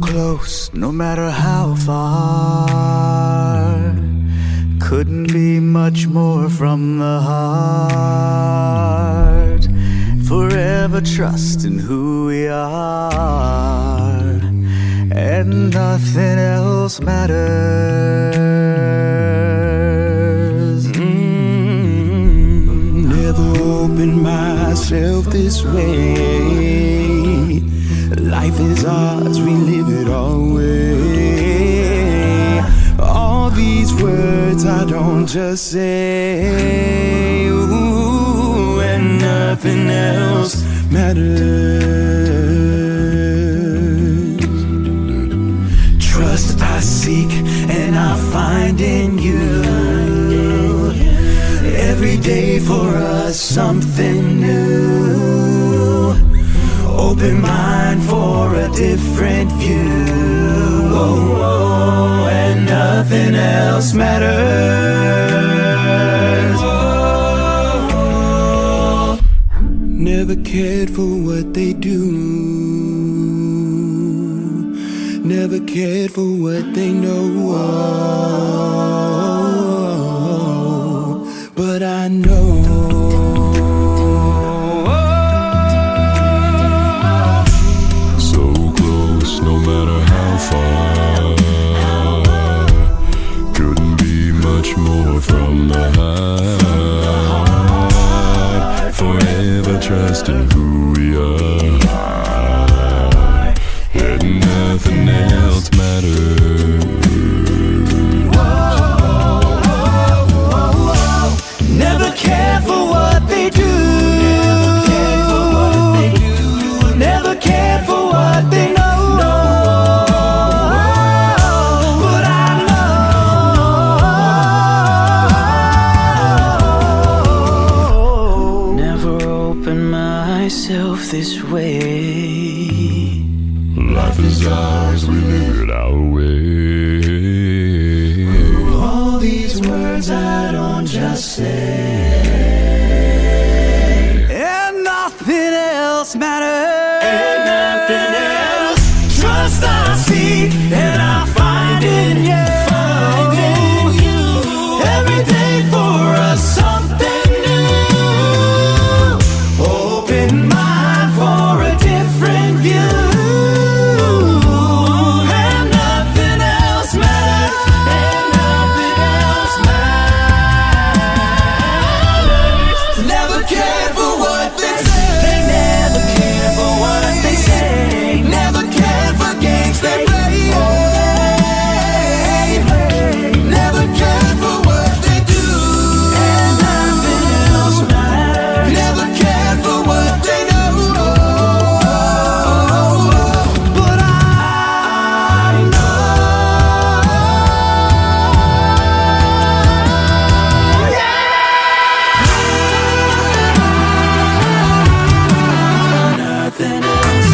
close, no matter how far. Couldn't be much more from the heart. Forever trusting who we are, and nothing else matters. Never opened myself this way. Life is ours, we live it our way. All these words I don't just say, ooh, and nothing else matters. Trust I seek and I find in you. Every day for us something new. Open mind for a different view. Oh, oh, and nothing else matters. Oh, never cared for what they do. Never cared for what they know. But I know. No matter how far, couldn't be much more from the heart. Forever trusting who we are, and nothing else matters. Never cared for what they do. Never cared for what they know. This way. Life is ours, we live it our way. All these words I don't just say, And nothing else matters. and nothing else. Trust I see and I find in you. Every day for us something new. Open mind for a different view, and nothing else matters, and nothing else matters. Never cared for what they say. They never cared for what they say. Never cared for games they play. Never cared for what they do, and nothing else matters. Never cared for what they know. But I know. Nothing else.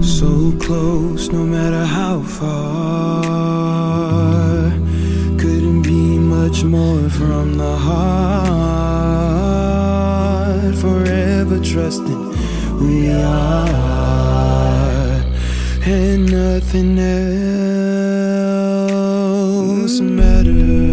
So close, no matter how far. Couldn't be much more from the heart. Forever trusting who we are, and nothing else matters.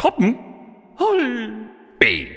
Cotton? Hey. B.